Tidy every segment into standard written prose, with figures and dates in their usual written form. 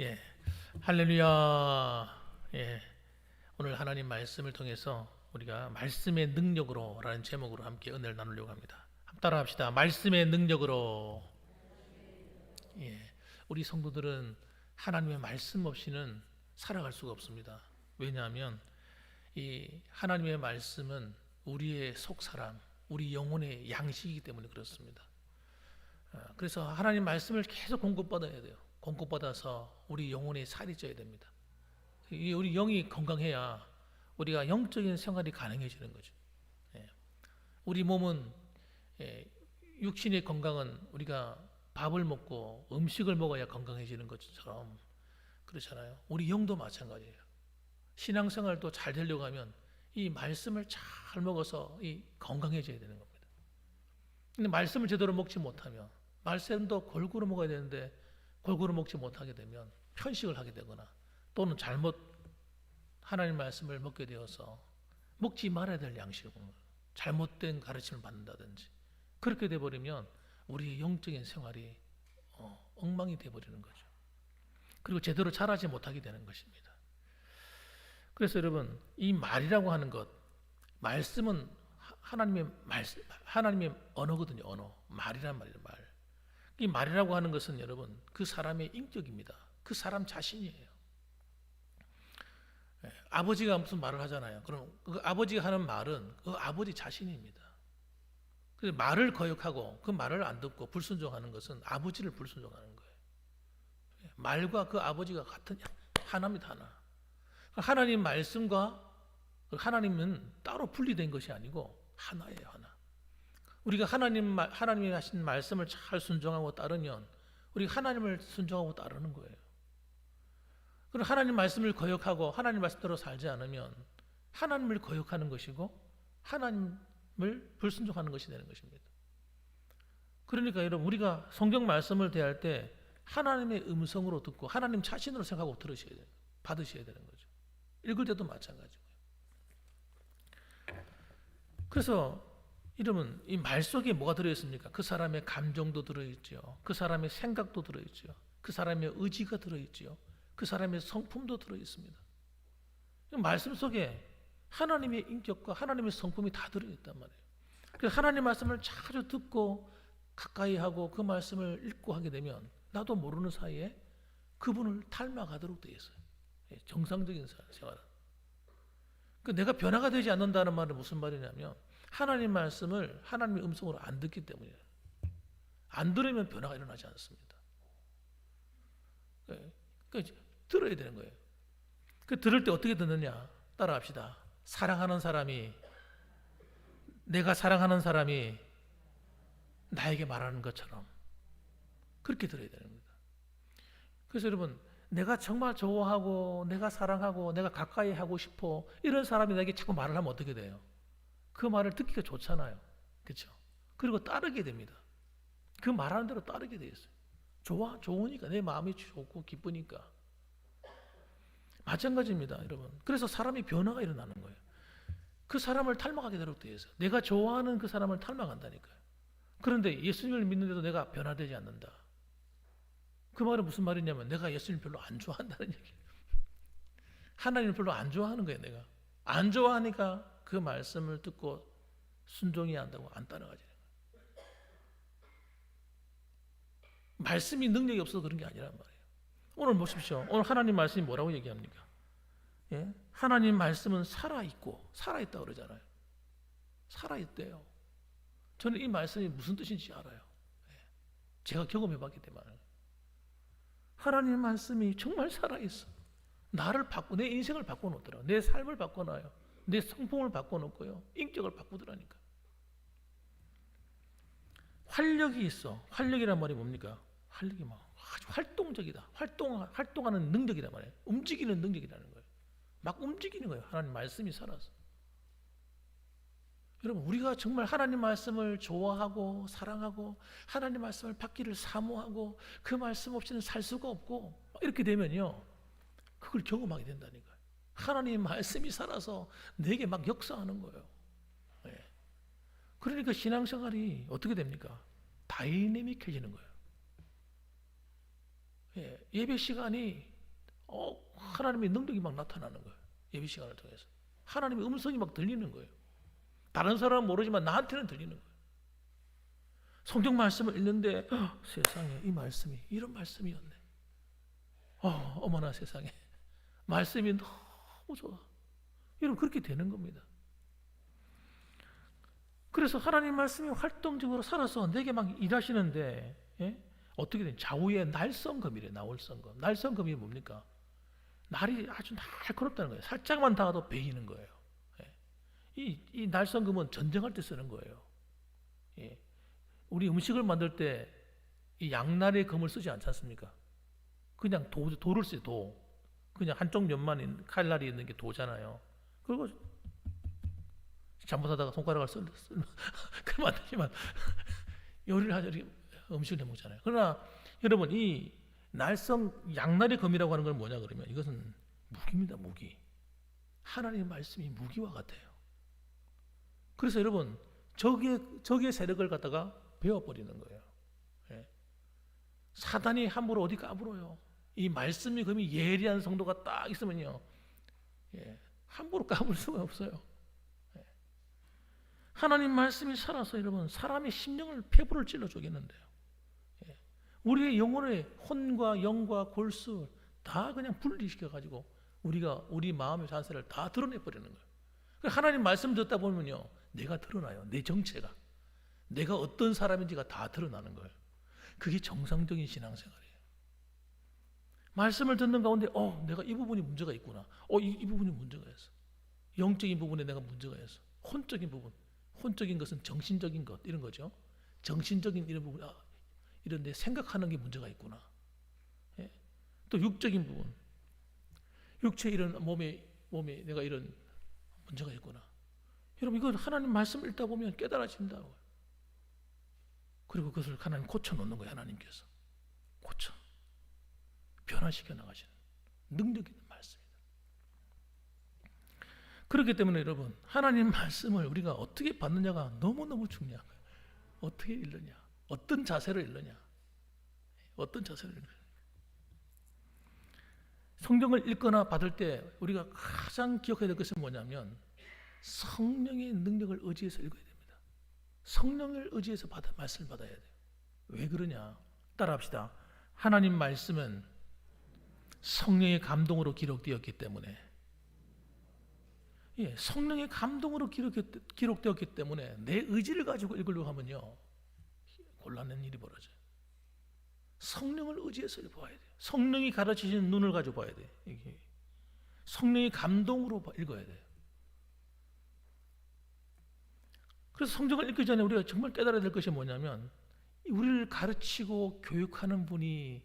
예, 할렐루야. 예, 오늘 하나님 말씀을 통해서 우리가 말씀의 능력으로라는 제목으로 함께 은혜를 나누려고 합니다. 한번 따라합시다. 말씀의 능력으로. 예, 우리 성도들은 하나님의 말씀 없이는 살아갈 수가 없습니다. 왜냐하면 이 하나님의 말씀은 우리의 속 사람, 우리 영혼의 양식이기 때문에 그렇습니다. 그래서 하나님 말씀을 계속 공급받아야 돼요. 공급받아서 우리 영혼의 살이 쪄야 됩니다. 우리 영이 건강해야 우리가 영적인 생활이 가능해지는 거죠. 예. 우리 몸은 육신의 건강은 우리가 밥을 먹고 음식을 먹어야 건강해지는 것처럼 그렇잖아요. 우리 영도 마찬가지예요. 신앙생활도 잘 되려고 하면 이 말씀을 잘 먹어서 건강해져야 되는 겁니다. 근데 말씀을 제대로 먹지 못하면 말씀도 골고루 먹어야 되는데 골고루 먹지 못하게 되면 편식을 하게 되거나 또는 잘못 하나님 말씀을 먹게 되어서 먹지 말아야 될 양식을 잘못된 가르침을 받는다든지 그렇게 돼버리면 우리의 영적인 생활이 엉망이 돼버리는 거죠. 그리고 제대로 자라지 못하게 되는 것입니다. 그래서 여러분 이 말이라고 하는 것, 말씀은 하나님의 언어거든요. 언어, 말이란 말이에요. 말. 이 말이라고 하는 것은 여러분 그 사람의 인격입니다. 그 사람 자신이에요. 아버지가 무슨 말을 하잖아요. 그럼 그 아버지가 하는 말은 그 아버지 자신입니다. 그래서 말을 거역하고 그 말을 안 듣고 불순종하는 것은 아버지를 불순종하는 거예요. 말과 그 아버지가 같은 하나입니다. 하나. 하나님 말씀과 하나님은 따로 분리된 것이 아니고 하나예요. 하나. 우리가 하나님이 하신 말씀을 잘 순종하고 따르면 우리가 하나님을 순종하고 따르는 거예요. 그리고 하나님 말씀을 거역하고 하나님 말씀대로 살지 않으면 하나님을 거역하는 것이고 하나님을 불순종하는 것이 되는 것입니다. 그러니까 여러분 우리가 성경 말씀을 대할 때 하나님의 음성으로 듣고 하나님 자신으로 생각하고 들으셔야 돼요. 받으셔야 되는 거죠. 읽을 때도 마찬가지고요. 그래서 여러분 이 말 속에 뭐가 들어있습니까? 그 사람의 감정도 들어있죠. 그 사람의 생각도 들어있죠. 그 사람의 의지가 들어있죠. 그 사람의 성품도 들어있습니다. 말씀 속에 하나님의 인격과 하나님의 성품이 다 들어있단 말이에요. 그래서 하나님 말씀을 자주 듣고 가까이 하고 그 말씀을 읽고 하게 되면 나도 모르는 사이에 그분을 닮아가도록 되어 있어요. 정상적인 생활은. 내가 변화가 되지 않는다는 말은 무슨 말이냐면 하나님 말씀을 하나님의 음성으로 안 듣기 때문이에요. 안 들으면 변화가 일어나지 않습니다. 들어야 되는 거예요. 들을 때 어떻게 듣느냐? 따라합시다. 내가 사랑하는 사람이 나에게 말하는 것처럼 그렇게 들어야 되는 겁니다. 그래서 여러분 내가 정말 좋아하고 내가 사랑하고 내가 가까이 하고 싶어 이런 사람이 나에게 자꾸 말을 하면 어떻게 돼요? 그 말을 듣기가 좋잖아요. 그렇죠? 그리고 따르게 됩니다. 그 말하는 대로 따르게 돼 있어요. 좋으니까 내 마음이 좋고 기쁘니까. 마찬가지입니다, 여러분. 그래서 사람이 변화가 일어나는 거예요. 그 사람을 닮아가게 되도록 되어 있어요. 내가 좋아하는 그 사람을 닮아간다니까요. 그런데 예수님을 믿는데도 내가 변화되지 않는다. 그 말은 무슨 말이냐면 내가 예수님 별로 안 좋아한다는 얘기예요. 하나님을 별로 안 좋아하는 거예요. 내가 안 좋아하니까 그 말씀을 듣고 순종해야 한다고 안 따라가지는 거예요. 말씀이 능력이 없어서 그런 게 아니란 말이에요. 오늘 보십시오. 오늘 하나님 말씀이 뭐라고 얘기합니까? 예? 하나님 말씀은 살아있고 살아있다고 그러잖아요. 살아있대요. 저는 이 말씀이 무슨 뜻인지 알아요. 예. 제가 경험해봤기 때문에 하나님 말씀이 정말 살아있어. 나를 내 인생을 바꿔놓더라고요. 내 삶을 바꿔놔요. 내 성품을 바꿔놓고요. 인격을 바꾸더라니까. 활력이 있어. 활력이란 말이 뭡니까? 활력이 아주 활동적이다. 활동하는 능력이란 말이에요. 움직이는 능력이라는 거예요. 막 움직이는 거예요. 하나님 말씀이 살아서. 여러분 우리가 정말 하나님 말씀을 좋아하고 사랑하고 하나님 말씀을 받기를 사모하고 그 말씀 없이는 살 수가 없고 이렇게 되면요. 그걸 경험하게 된다니까요. 하나님 말씀이 살아서 내게 막 역사하는 거예요. 네. 그러니까 신앙생활이 어떻게 됩니까? 다이내믹해지는 거예요. 예배 시간이 하나님의 능력이 막 나타나는 거예요. 예배 시간을 통해서 하나님의 음성이 막 들리는 거예요. 다른 사람은 모르지만 나한테는 들리는 거예요. 성경 말씀을 읽는데 세상에 이 말씀이 이런 말씀이었네. 어머나 세상에 말씀이 너무 좋아. 여러분 그렇게 되는 겁니다. 그래서 하나님 말씀이 활동적으로 살아서 내게 막 일하시는데 어떻게 되냐? 좌우에 날성검이래. 나월성검. 날성검이 뭡니까? 날이 아주 날카롭다는 거예요. 살짝만 닿아도 베이는 거예요. 이 날성검은 전쟁할 때 쓰는 거예요. 우리 음식을 만들 때 이 양날의 검을 쓰지 않지 않습니까? 그냥 돌을 써요. 도. 그냥 한쪽 면만 칼날이 있는 게 도잖아요. 그리고 잘못하다가 손가락을 그러면 안 되지만 요리를 하죠. 음식을 해 먹잖아요. 그러나 여러분 이 양날의 검이라고 하는 건 뭐냐 그러면 이것은 무기입니다. 무기. 하나님의 말씀이 무기와 같아요. 그래서 여러분 적의 세력을 갖다가 베어버리는 거예요. 사단이 함부로 어디 까불어요. 이 말씀이 금이 예리한 성도가 딱 있으면요, 함부로 까불 수가 없어요. 하나님 말씀이 살아서 여러분 사람의 심령을 폐부를 찔러 주겠는데요. 우리의 영혼의 혼과 영과 골수 다 그냥 분리시켜 가지고 우리 마음의 잔세를 다 드러내 버리는 거예요. 하나님 말씀 듣다 보면요, 내가 드러나요. 내 정체가, 내가 어떤 사람인지가 다 드러나는 거예요. 그게 정상적인 신앙생활이에요. 말씀을 듣는 가운데 내가 이 부분이 문제가 있구나. 이 부분이 문제가 있어. 영적인 부분에 내가 문제가 있어. 혼적인 부분. 혼적인 것은 정신적인 것 이런 거죠. 정신적인 이런 부분, 이런 데 생각하는 게 문제가 있구나. 또 육적인 부분, 육체 이런 몸에 내가 이런 문제가 있구나. 여러분 이거 하나님 말씀 읽다 보면 깨달아진다고요. 그리고 그것을 하나님 고쳐놓는 거예요. 하나님께서 고쳐 변화시켜 나가시는 능력 있는 말씀입니다. 그렇기 때문에 여러분 하나님 말씀을 우리가 어떻게 받느냐가 너무너무 중요한 거예요. 어떻게 읽느냐, 어떤 자세로 읽느냐, 어떤 자세로 읽느냐. 성경을 읽거나 받을 때 우리가 가장 기억해야 될 것은 뭐냐면 성령의 능력을 의지해서 읽어야 됩니다. 성령을 의지해서 말씀을 받아야 돼요. 왜 그러냐? 따라합시다. 하나님 말씀은 성령의 감동으로 기록되었기 때문에, 성령의 감동으로 기록되었기 때문에 내 의지를 가지고 읽으려고 하면요, 곤란한 일이 벌어져요. 성령을 의지해서 봐야 돼요. 성령이 가르치시는 눈을 가지고 봐야 돼요. 이게 성령의 감동으로 읽어야 돼요. 그래서 성경을 읽기 전에 우리가 정말 깨달아야 될 것이 뭐냐면 우리를 가르치고 교육하는 분이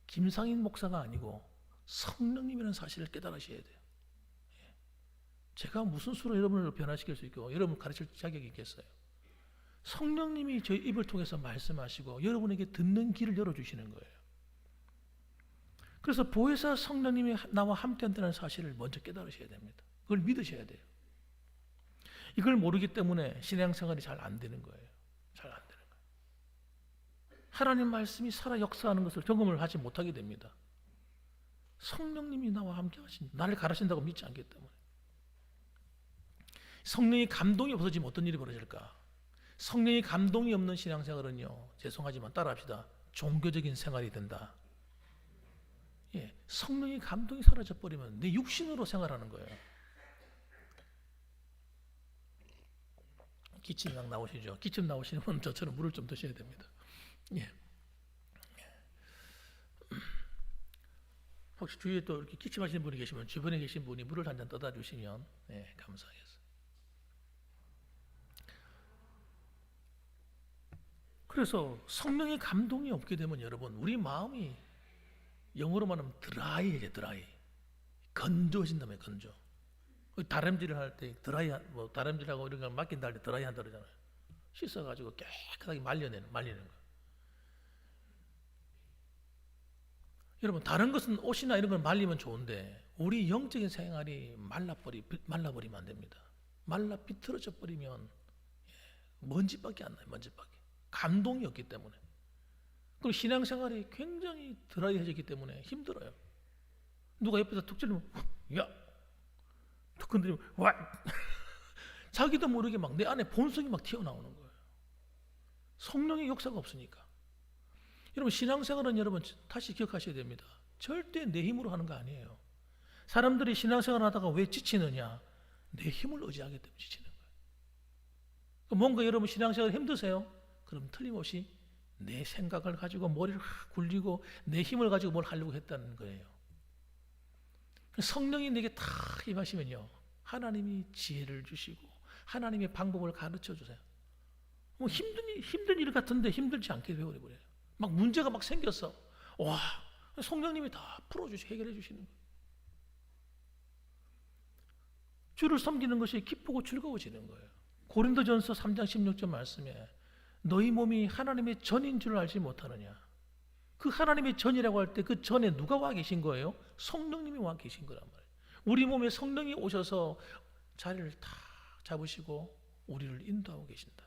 김상인 목사가 아니고 성령님이라는 사실을 깨달으셔야 돼요. 제가 무슨 수로 여러분을 변화시킬 수 있고 여러분을 가르칠 자격이 있겠어요? 성령님이 저희 입을 통해서 말씀하시고 여러분에게 듣는 길을 열어주시는 거예요. 그래서 보혜사 성령님이 나와 함께한다는 사실을 먼저 깨달으셔야 됩니다. 그걸 믿으셔야 돼요. 이걸 모르기 때문에 신앙생활이 잘 안 되는 거예요. 잘 안 되는 거예요. 하나님 말씀이 살아 역사하는 것을 경험을 하지 못하게 됩니다. 성령님이 나와 함께 하신, 나를 가르친다고 믿지 않기 때문에. 성령의 감동이 없어지면 어떤 일이 벌어질까? 성령의 감동이 없는 신앙생활은요, 죄송하지만 따라합시다, 종교적인 생활이 된다. 성령의 감동이 사라져버리면 내 육신으로 생활하는 거예요. 기침이 막 나오시죠? 기침 나오시는 분은 저처럼 물을 좀 드셔야 됩니다. 혹시 주위에 또 이렇게 기침하시는 분이 계시면 주변에 계신 분이 물을 한 잔 떠다 주시면 감사하겠습니다. 그래서 성령의 감동이 없게 되면 여러분 우리 마음이 영어로 말하면 드라이해져. 드라이. 건조해진다며 건조. 다림질을 할 때 다림질하고 이런 걸 맡긴다 할 때 드라이 한다 그러잖아요. 씻어가지고 깨끗하게 말리는 거. 여러분 다른 것은 옷이나 이런 걸 말리면 좋은데 우리 영적인 생활이 말라버리면 안 됩니다. 말라 비틀어져 버리면 먼지밖에 안 나요. 먼지밖에. 감동이 없기 때문에. 그럼 신앙생활이 굉장히 드라이해졌기 때문에 힘들어요. 누가 옆에서 툭 찔러면 야! 툭 건드리면 와! 자기도 모르게 막 내 안에 본성이 막 튀어나오는 거예요. 성령의 역사가 없으니까. 여러분 신앙생활은 여러분 다시 기억하셔야 됩니다. 절대 내 힘으로 하는 거 아니에요. 사람들이 신앙생활 하다가 왜 지치느냐? 내 힘을 의지하기 때문에 지치는 거예요. 뭔가 여러분 신앙생활 힘드세요? 그럼 틀림없이 내 생각을 가지고 머리를 굴리고 내 힘을 가지고 뭘 하려고 했다는 거예요. 성령이 내게 다 임하시면요, 하나님이 지혜를 주시고 하나님의 방법을 가르쳐 주세요. 뭐 힘든 일 같은데 힘들지 않게 배워버려요. 막 문제가 막 생겼어. 와, 성령님이 다 풀어주시, 해결해 주시는 거예요. 주를 섬기는 것이 기쁘고 즐거워지는 거예요. 고린도전서 3장 16절 말씀에 너희 몸이 하나님의 전인 줄 알지 못하느냐. 그 하나님의 전이라고 할 때 그 전에 누가 와 계신 거예요? 성령님이 와 계신 거란 말이에요. 우리 몸에 성령이 오셔서 자리를 다 잡으시고 우리를 인도하고 계신다.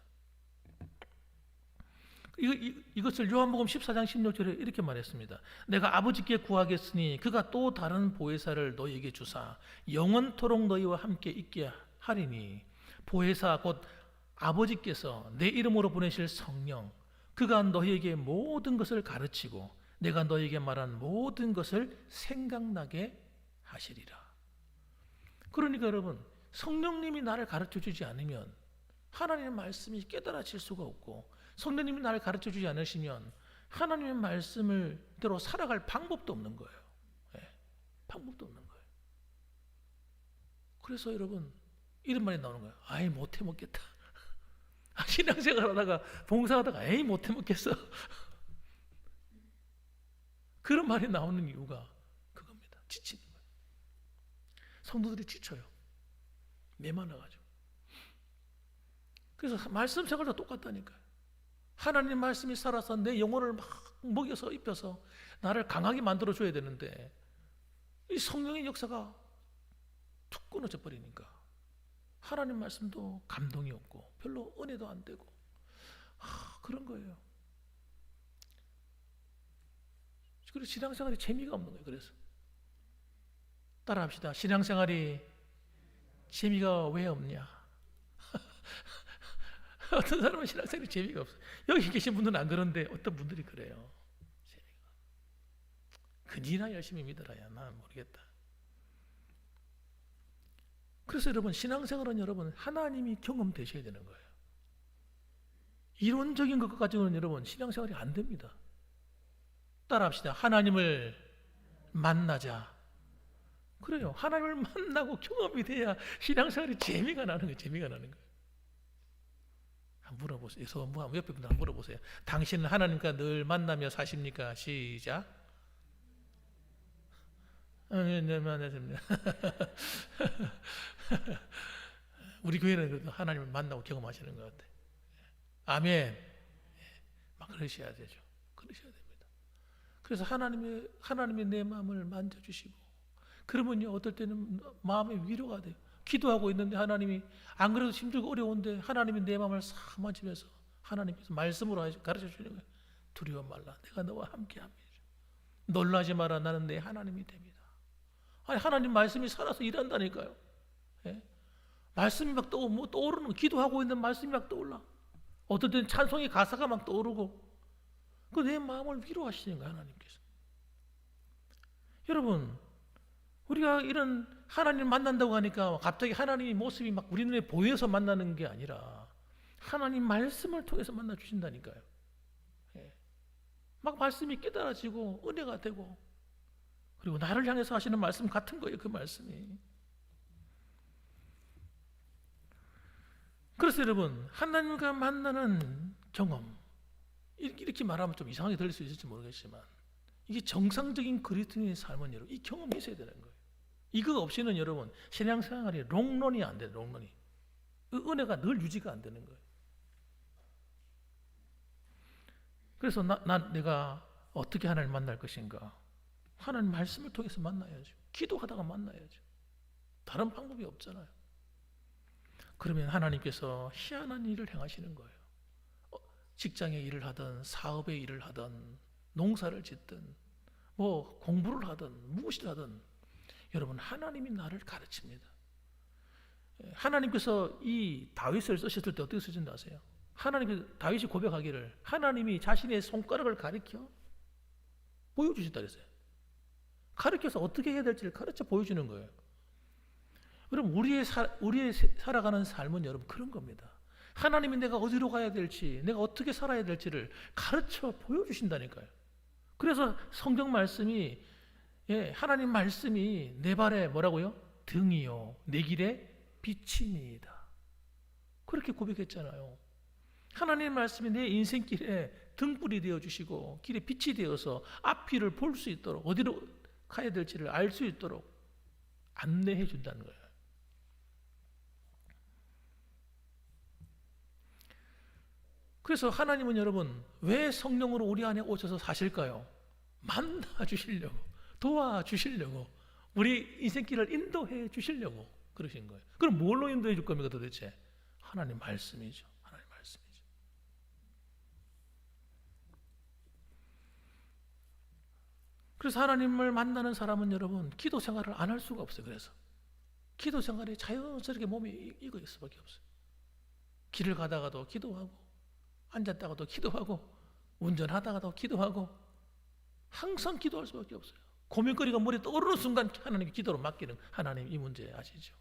이것을 요한복음 14장 16절에 이렇게 말했습니다. 내가 아버지께 구하겠으니 그가 또 다른 보혜사를 너희에게 주사 영원토록 너희와 함께 있게 하리니 보혜사 곧 아버지께서 내 이름으로 보내실 성령 그가 너희에게 모든 것을 가르치고 내가 너희에게 말한 모든 것을 생각나게 하시리라. 그러니까 여러분 성령님이 나를 가르쳐 주지 않으면 하나님의 말씀이 깨달아질 수가 없고 성령님이 나를 가르쳐 주지 않으시면 하나님의 말씀을 대로 살아갈 방법도 없는 거예요. 네, 방법도 없는 거예요. 그래서 여러분 이런 말이 나오는 거예요. 아이 못해 먹겠다. 신앙생활 하다가 봉사하다가 에이 못해 먹겠어. 그런 말이 나오는 이유가 그겁니다. 지치는 거예요. 성도들이 지쳐요. 메말라가지고. 그래서 말씀 생활도 똑같다니까요. 하나님 말씀이 살아서 내 영혼을 막 먹여서 입혀서 나를 강하게 만들어줘야 되는데 이 성령의 역사가 툭 끊어져 버리니까 하나님 말씀도 감동이 없고 별로 은혜도 안 되고 그런 거예요. 그래서 신앙생활이 재미가 없는 거예요. 그래서 따라합시다. 신앙생활이 재미가 왜 없냐? 어떤 사람은 신앙생활이 재미가 없어요. 여기 계신 분들은 안 그런데 어떤 분들이 그래요. 재미가. 그지나 열심히 믿어라야 난 모르겠다. 그래서 여러분 신앙생활은 여러분 하나님이 경험되셔야 되는 거예요. 이론적인 것 가지고는 여러분 신앙생활이 안 됩니다. 따라합시다. 하나님을 만나자. 그래요. 하나님을 만나고 경험이 돼야 신앙생활이 재미가 나는 거예요. 재미가 나는 거예요. 한번 물어보세요. 옆에 분들 한번 물어보세요. 당신은 하나님과 늘 만나며 사십니까? 시작. 네, 만났습니다. 우리 교회는 하나님을 만나고 경험하시는 것 같아요. 아멘. 막 그러셔야 되죠. 그러셔야 됩니다. 그래서 하나님이 내 마음을 만져주시고, 그러면요, 어떨 때는 마음의 위로가 돼요. 기도하고 있는데 하나님이, 안 그래도 힘들고 어려운데 하나님이 내 마음을 싹 만지면서 하나님께서 말씀으로 가르쳐 주시는 거예요. 두려워 말라. 내가 너와 함께 합니다. 놀라지 마라. 나는 내 하나님이 됩니다. 아니, 하나님 말씀이 살아서 일한다니까요. 예? 말씀이 막 떠오르는, 기도하고 있는 말씀이 막 떠올라. 어떨 때는 찬송의 가사가 막 떠오르고, 그 내 마음을 위로하시는 거예요, 하나님께서. 여러분, 우리가 이런 하나님을 만난다고 하니까 갑자기 하나님의 모습이 막 우리 눈에 보여서 만나는 게 아니라 하나님 말씀을 통해서 만나 주신다니까요. 예. 막 말씀이 깨달아지고 은혜가 되고, 그리고 나를 향해서 하시는 말씀 같은 거예요, 그 말씀이. 그래서 여러분, 하나님과 만나는 경험, 이렇게 말하면 좀 이상하게 들릴 수 있을지 모르겠지만, 이게 정상적인 그리스도인의 삶은 여러분, 이 경험이 있어야 되는 거예요. 이거 없이는 여러분, 신앙생활이 롱런이 안 돼요, 롱런이. 그 은혜가 늘 유지가 안 되는 거예요. 그래서 내가 어떻게 하나님을 만날 것인가? 하나님 말씀을 통해서 만나야죠. 기도하다가 만나야죠. 다른 방법이 없잖아요. 그러면 하나님께서 희한한 일을 행하시는 거예요. 직장에 일을 하든 사업에 일을 하든 농사를 짓든 뭐 공부를 하든 무엇을 하든 여러분 하나님이 나를 가르칩니다. 하나님께서 이 다윗을 쓰셨을 때 어떻게 쓰신다 아세요? 다윗이 고백하기를 하나님이 자신의 손가락을 가리켜 보여주셨다 그랬어요. 가르쳐서 어떻게 해야 될지를 가르쳐 보여주는 거예요. 여러분 우리의 살아가는 삶은 여러분 그런 겁니다. 하나님이 내가 어디로 가야 될지 내가 어떻게 살아야 될지를 가르쳐 보여주신다니까요. 그래서 성경 말씀이 하나님 말씀이 내 발에 뭐라고요? 등이요 내 길에 빛이니이다. 그렇게 고백했잖아요. 하나님 말씀이 내 인생길에 등불이 되어주시고 길에 빛이 되어서 앞길을 볼 수 있도록 어디로 가야 될지를 알 수 있도록 안내해 준다는 거예요. 그래서 하나님은 여러분 왜 성령으로 우리 안에 오셔서 사실까요? 만나 주시려고, 도와주시려고, 우리 인생길을 인도해 주시려고 그러신 거예요. 그럼 뭘로 인도해 줄 겁니까 도대체? 하나님 말씀이죠. 하나님 말씀이죠. 그래서 하나님을 만나는 사람은 여러분 기도 생활을 안 할 수가 없어요. 그래서 기도 생활이 자연스럽게 몸에 익을 수밖에 없어요. 길을 가다가도 기도하고 앉았다가도 기도하고 운전하다가도 기도하고 항상 기도할 수밖에 없어요. 고민거리가 머리에 떠오르는 순간 하나님께 기도로 맡기는 하나님 이 문제 아시죠?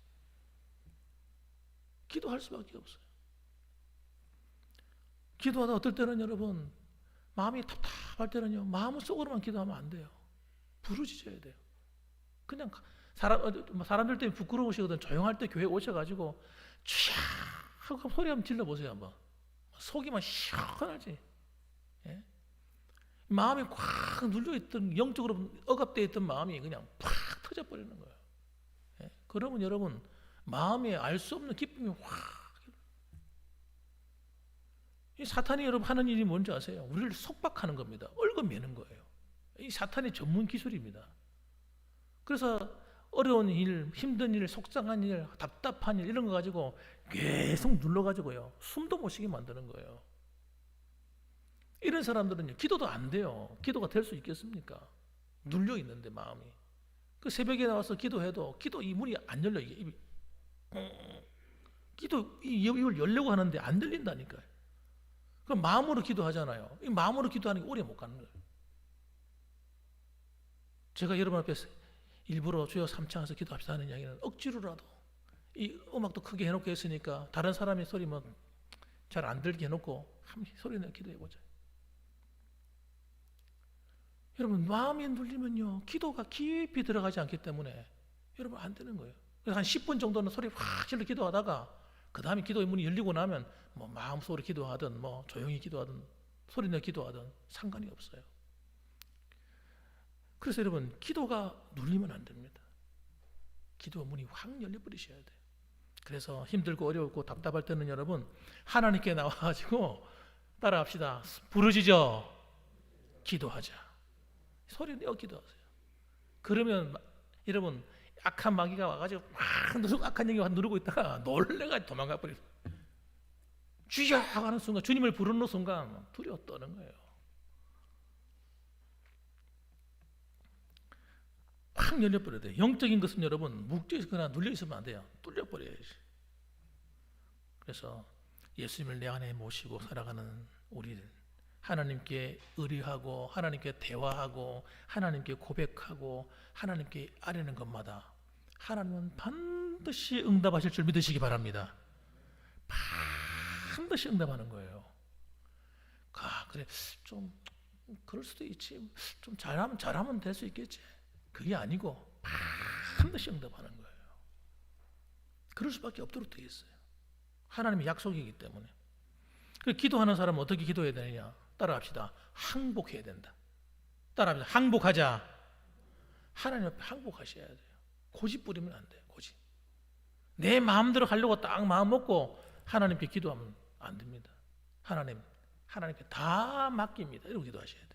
기도할 수밖에 없어요. 기도하다 어떨 때는 여러분 마음이 답답할 때는요 마음속으로만 기도하면 안 돼요. 부르짖어야 돼요. 그냥 사람들 때문에 부끄러우시거든. 조용할 때 교회 오셔가지고 주야 하고 소리 한번 질러보세요. 한번 속이만 시원하지. 예? 마음이 꽉 눌려있던 영적으로 억압되어 있던 마음이 그냥 팍 터져버리는 거예요. 예? 그러면 여러분 마음에 알 수 없는 기쁨이 확. 이 사탄이 여러분 하는 일이 뭔지 아세요? 우리를 속박하는 겁니다. 얽어매는 거예요. 이 사탄의 전문 기술입니다. 그래서 어려운 일, 힘든 일, 속상한 일, 답답한 일 이런 거 가지고 계속 눌러가지고요 숨도 못 쉬게 만드는 거예요. 이런 사람들은요 기도도 안 돼요. 기도가 될 수 있겠습니까? 눌려 있는데 마음이. 그 새벽에 나와서 기도해도 기도 이 문이 안 열려. 이게 입이 기도 이 입을 열려고 하는데 안 들린다니까요. 그럼 마음으로 기도하잖아요. 이 마음으로 기도하는 게 오래 못 가는 거예요. 제가 여러분 앞에서 일부러 주여 삼창해서 기도합시다 하는 이야기는 억지로라도 이 음악도 크게 해놓고 했으니까 다른 사람의 소리면 잘 안 들게 해놓고 한번 소리 내어 기도해보자. 여러분 마음이 눌리면요 기도가 깊이 들어가지 않기 때문에 여러분 안 되는 거예요. 그래서 한 10분 정도는 소리 확 질러 기도하다가 그 다음에 기도의 문이 열리고 나면 뭐 마음속으로 기도하든 뭐 조용히 기도하든 소리 내어 기도하든 상관이 없어요. 그래서 여러분 기도가 눌리면 안 됩니다. 기도 문이 확 열려버리셔야 돼요. 그래서 힘들고 어렵고 답답할 때는 여러분 하나님께 나와가지고 따라합시다. 부르짖어 기도하자. 소리 내어 기도하세요. 그러면 여러분 악한 마귀가 와가지고 막 악한 영이 누르고 있다가 놀래가지고 도망가 버려요. 주여 하는 순간 주님을 부르는 순간 두려워 떠는 거예요. 확 열려버려야 돼요. 영적인 것은 여러분 묶여있거나 눌려있으면 안 돼요. 뚫려버려야지. 그래서 예수님을 내 안에 모시고 살아가는 우리는 하나님께 의뢰하고 하나님께 대화하고 하나님께 고백하고 하나님께 아뢰는 것마다 하나님은 반드시 응답하실 줄 믿으시기 바랍니다. 반드시 응답하는 거예요. 그래 좀 그럴 수도 있지. 좀 잘하면 될 수 있겠지. 그게 아니고 반드시 응답하는 거예요. 그럴 수밖에 없도록 되어 있어요. 하나님의 약속이기 때문에. 그 기도하는 사람은 어떻게 기도해야 되느냐? 따라합시다. 항복해야 된다. 따라합시다. 항복하자. 하나님 앞에 항복하셔야 돼요. 고집 부리면 안 돼요. 고집. 내 마음대로 하려고 딱 마음 먹고 하나님께 기도하면 안 됩니다. 하나님께 다 맡깁니다. 이러고 기도하셔야 돼요.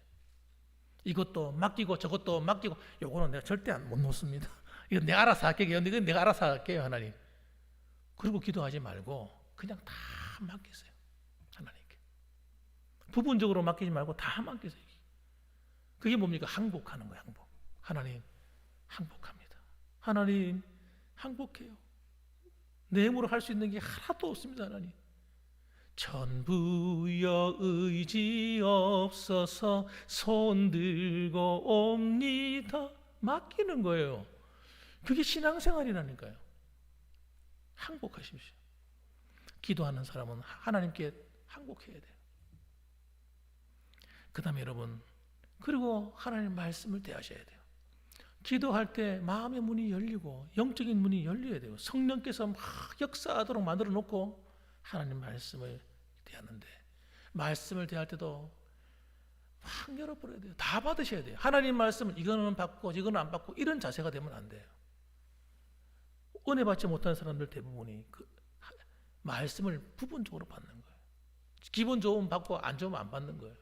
이것도 맡기고 저것도 맡기고 요거는 내가 절대 못 놓습니다. 이건 내가 알아서 할게요. 이건 내가 알아서 할게요. 하나님. 그리고 기도하지 말고 그냥 다 맡기세요. 하나님께. 부분적으로 맡기지 말고 다 맡기세요. 그게 뭡니까? 항복하는 거예요. 항복. 하나님 항복합니다. 하나님 항복해요. 내 힘으로 할 수 있는 게 하나도 없습니다. 하나님. 전부여 의지 없어서 손 들고 옵니다. 맡기는 거예요. 그게 신앙생활이라니까요. 항복하십시오. 기도하는 사람은 하나님께 항복해야 돼요. 그 다음에 여러분, 그리고 하나님 말씀을 대하셔야 돼요. 기도할 때 마음의 문이 열리고 영적인 문이 열려야 돼요. 성령께서 막 역사하도록 만들어 놓고 하나님 말씀을 대하는데, 말씀을 대할 때도 확 열어버려야 돼요. 다 받으셔야 돼요. 하나님 말씀은 이거는 받고 이거는 안 받고 이런 자세가 되면 안 돼요. 은혜 받지 못하는 사람들 대부분이 그 말씀을 부분적으로 받는 거예요. 기분 좋으면 받고 안 좋으면 안 받는 거예요.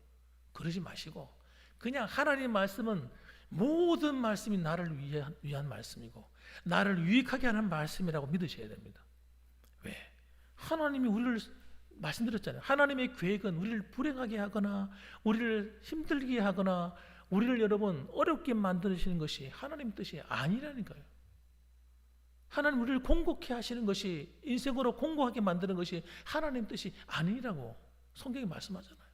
그러지 마시고 그냥 하나님 말씀은 모든 말씀이 나를 위한 말씀이고 나를 유익하게 하는 말씀이라고 믿으셔야 됩니다. 왜? 하나님이 우리를 말씀드렸잖아요. 하나님의 계획은 우리를 불행하게 하거나 우리를 힘들게 하거나 우리를 여러분 어렵게 만드시는 것이 하나님 뜻이 아니라니까요. 하나님 우리를 공고케 하시는 것이, 인생으로 공고하게 만드는 것이 하나님 뜻이 아니라고 성경이 말씀하잖아요.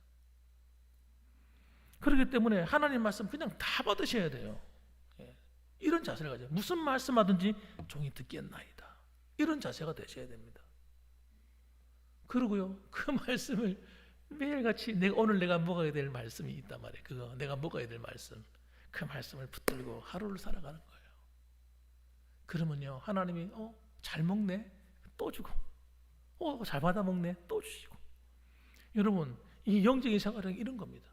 그렇기 때문에 하나님 말씀 그냥 다 받으셔야 돼요. 이런 자세를 가져요. 무슨 말씀하든지 종이 듣겠나이다. 이런 자세가 되셔야 됩니다. 그리고요, 그 말씀을 매일같이 오늘 내가 먹어야 될 말씀이 있단 말이에요. 그거 내가 먹어야 될 말씀, 그 말씀을 붙들고 하루를 살아가는 거예요. 그러면요, 하나님이 잘 먹네, 또 주고, 잘 받아 먹네, 또 주시고. 여러분, 이 영적인 생활은 이런 겁니다.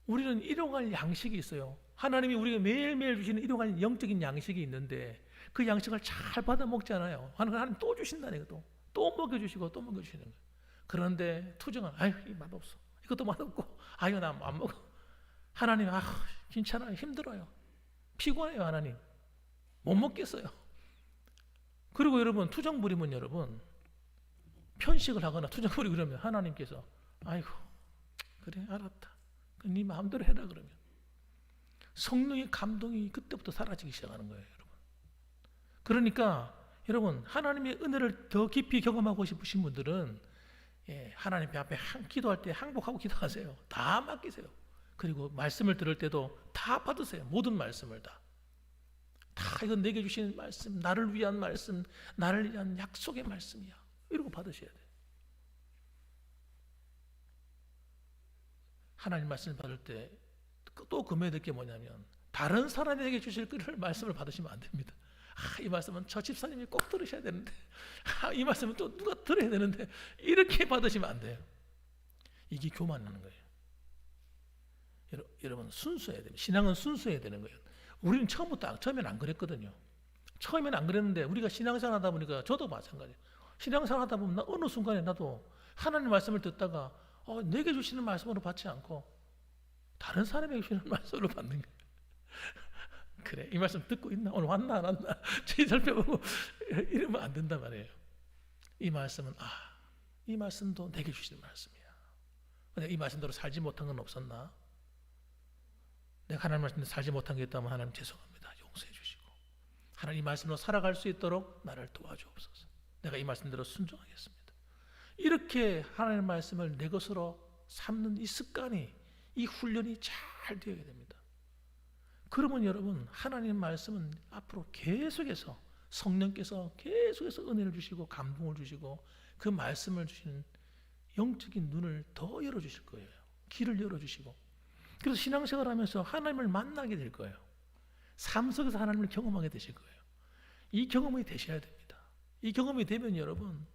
우리는 일용할 양식이 있어요. 하나님이 우리가 매일매일 주시는 일용할 영적인 양식이 있는데 그 양식을 잘 받아 먹지 않아요. 하나님 또 주신다니까. 또 먹여주시고 또 먹여주시는 거예요. 그런데 투정은 이거 맛없어, 이것도 맛없고, 이거 나 안 먹어. 하나님, 괜찮아요, 힘들어요, 피곤해요, 하나님 못 먹겠어요. 그리고 여러분, 투정 부리면 여러분 편식을 하거나 투정 부리고 그러면 하나님께서 아이고 그래 알았다, 네 마음대로 해라 그러면 성령의 감동이 그때부터 사라지기 시작하는 거예요, 여러분. 그러니까 여러분, 하나님의 은혜를 더 깊이 경험하고 싶으신 분들은 하나님 앞에 기도할 때 항복하고 기도하세요. 다 맡기세요. 그리고 말씀을 들을 때도 다 받으세요. 모든 말씀을 다 이건 내게 주신 말씀, 나를 위한 말씀, 나를 위한 약속의 말씀이야, 이러고 받으셔야 돼요. 하나님 말씀을 받을 때 또 금해야 될 게 뭐냐면, 다른 사람에게 주실 그 말씀을 받으시면 안 됩니다. 이 말씀은 저 집사님이 꼭 들으셔야 되는데, 이 말씀은 또 누가 들어야 되는데, 이렇게 받으시면 안 돼요. 이게 교만하는 거예요. 여러분, 순수해야 됩니다. 신앙은 순수해야 되는 거예요. 우리는 처음에는 안 그랬거든요. 처음에는 안 그랬는데 우리가 신앙생활 하다 보니까, 저도 마찬가지예요. 신앙생활 하다 보면 어느 순간에 나도 하나님 말씀을 듣다가 내게 주시는 말씀으로 받지 않고 다른 사람에게 주시는 말씀으로 받는 거예요. 그래, 이 말씀 듣고 있나? 오늘 왔나 안 왔나? 저희 살펴보고 이러면 안 된단 말이에요. 이 말씀은 이 말씀도 내게 주시는 말씀이야. 이 말씀대로 살지 못한 건 없었나? 내가 하나님 말씀대로 살지 못한 게 있다면 하나님 죄송합니다, 용서해 주시고, 하나님 이 말씀으로 살아갈 수 있도록 나를 도와주옵소서. 내가 이 말씀대로 순종하겠습니다. 이렇게 하나님의 말씀을 내 것으로 삼는 이 습관이, 이 훈련이 잘 되어야 됩니다. 그러면 여러분, 하나님 말씀은 앞으로 계속해서 성령께서 계속해서 은혜를 주시고 감동을 주시고 그 말씀을 주시는 영적인 눈을 더 열어주실 거예요. 길을 열어주시고, 그래서 신앙생활 하면서 하나님을 만나게 될 거예요. 삶 속에서 하나님을 경험하게 되실 거예요. 이 경험이 되셔야 됩니다. 이 경험이 되면 여러분,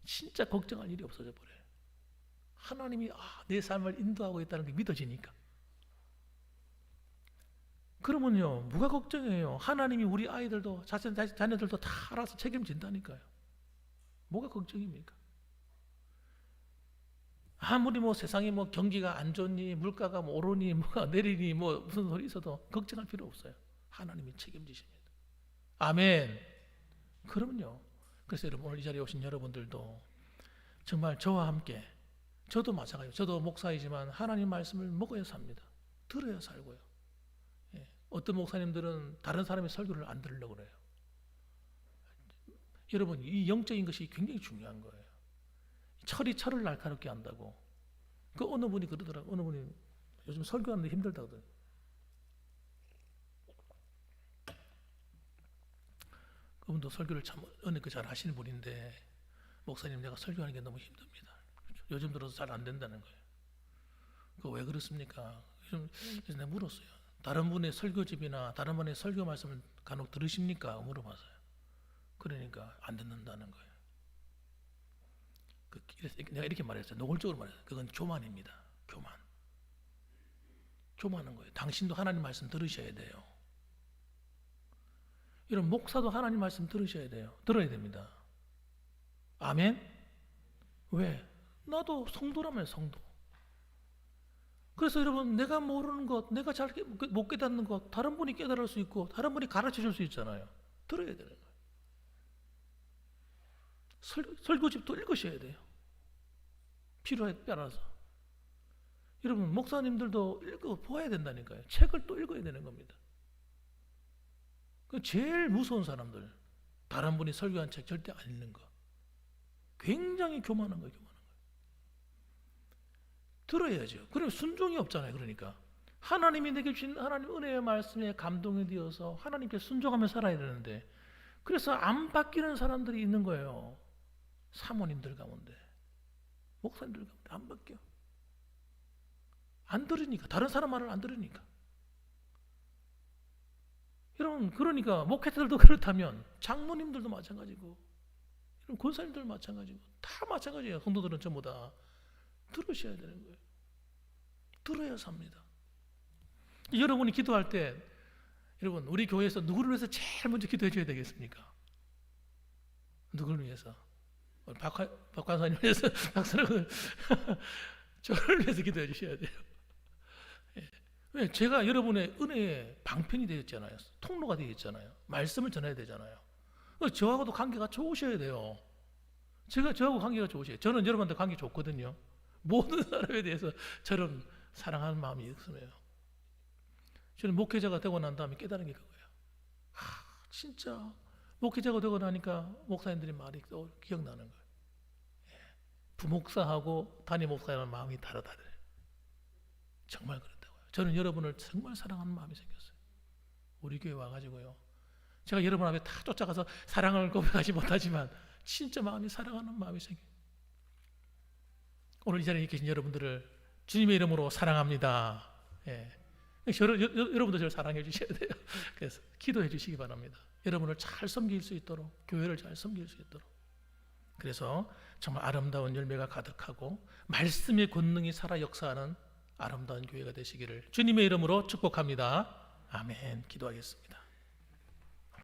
진짜 걱정할 일이 없어져 버려요. 하나님이 내 삶을 인도하고 있다는 게 믿어지니까. 그러면요, 뭐가 걱정이에요? 하나님이 우리 아이들도 자녀들도 다 알아서 책임진다니까요. 뭐가 걱정입니까? 아무리 세상이 경기가 안 좋니, 물가가 오르니, 뭐가 내리니, 무슨 소리 있어도 걱정할 필요 없어요. 하나님이 책임지십니다. 아멘. 그럼요. 그래서 여러분, 오늘 이 자리에 오신 여러분들도 정말 저와 함께 저도 마찬가지예요. 저도 목사이지만 하나님 말씀을 먹어야 삽니다. 들어야 살고요. 예. 어떤 목사님들은 다른 사람의 설교를 안 들으려고 그래요. 여러분, 이 영적인 것이 굉장히 중요한 거예요. 철이 철을 날카롭게 한다고. 그 어느 분이 그러더라고요. 어느 분이 요즘 설교하는데 힘들다고 그러더라고요. 그분도 설교를 참 어느 그 잘 하시는 분인데, 목사님 내가 설교하는 게 너무 힘듭니다. 요즘 들어서 잘 안 된다는 거예요. 그 왜 그렇습니까? 그래서 내가 물었어요. 다른 분의 설교집이나 다른 분의 설교 말씀을 간혹 들으십니까? 물어봤어요. 그러니까 안 듣는다는 거예요. 내가 이렇게 말했어요. 노골적으로 말했어요. 그건 교만입니다. 교만. 교만한 거예요. 당신도 하나님 말씀 들으셔야 돼요. 이런 목사도 하나님 말씀 들으셔야 돼요. 들어야 됩니다. 아멘? 왜? 나도 성도라면 성도. 그래서 여러분, 내가 모르는 것, 내가 잘 못 깨닫는 것, 다른 분이 깨달을 수 있고 다른 분이 가르쳐 줄 수 있잖아요. 들어야 되는 거예요. 설교집도 읽으셔야 돼요. 필요에 따라서. 여러분, 목사님들도 읽어보아야 된다니까요. 책을 또 읽어야 되는 겁니다. 그 제일 무서운 사람들, 다른 분이 설교한 책 절대 안 읽는 거. 굉장히 교만한 거예요. 교만한 거예요. 들어야죠. 그러면 순종이 없잖아요. 그러니까 하나님이 내게 주신 하나님 은혜의 말씀에 감동이 되어서 하나님께 순종하며 살아야 되는데, 그래서 안 바뀌는 사람들이 있는 거예요. 사모님들 가운데, 목사님들 가운데 안 바뀌어. 안 들으니까. 다른 사람 말을 안 들으니까. 여러분, 그러니까 목회자들도 그렇다면 장로님들도 마찬가지고, 이런 권사님들 마찬가지고, 다 마찬가지예요. 성도들은 전부 다 들으셔야 되는 거예요. 들어야 삽니다. 여러분이 기도할 때, 여러분, 우리 교회에서 누구를 위해서 제일 먼저 기도해 줘야 되겠습니까? 누구를 위해서? 박 관사님을 위해서, 박사님을 저를 위해서 기도해 주셔야 돼요. 왜? 제가 여러분의 은혜의 방편이 되었잖아요. 통로가 되었잖아요. 말씀을 전해야 되잖아요. 저하고도 관계가 좋으셔야 돼요. 저하고 관계가 좋으셔야 돼요. 저는 여러분한테 관계 좋거든요. 모든 사람에 대해서 저를 사랑하는 마음이 있어요. 저는 목회자가 되고 난 다음에 깨달은 게 그거예요. 진짜 목회자가 되고 나니까 목사님들이 말이 또 기억나는 거예요. 부목사하고 담임 목사라는 마음이 다르다래요. 정말 그렇다고요. 저는 여러분을 정말 사랑하는 마음이 생겼어요. 우리 교회 와가지고요. 제가 여러분 앞에 다 쫓아가서 사랑을 고백하지 못하지만 진짜 마음이 사랑하는 마음이 생겨요. 오늘 이 자리에 계신 여러분들을 주님의 이름으로 사랑합니다. 예. 여러분도 저를 사랑해 주셔야 돼요. 그래서 기도해 주시기 바랍니다. 여러분을 잘 섬길 수 있도록, 교회를 잘 섬길 수 있도록. 그래서 정말 아름다운 열매가 가득하고 말씀의 권능이 살아 역사하는 아름다운 교회가 되시기를 주님의 이름으로 축복합니다. 아멘. 기도하겠습니다.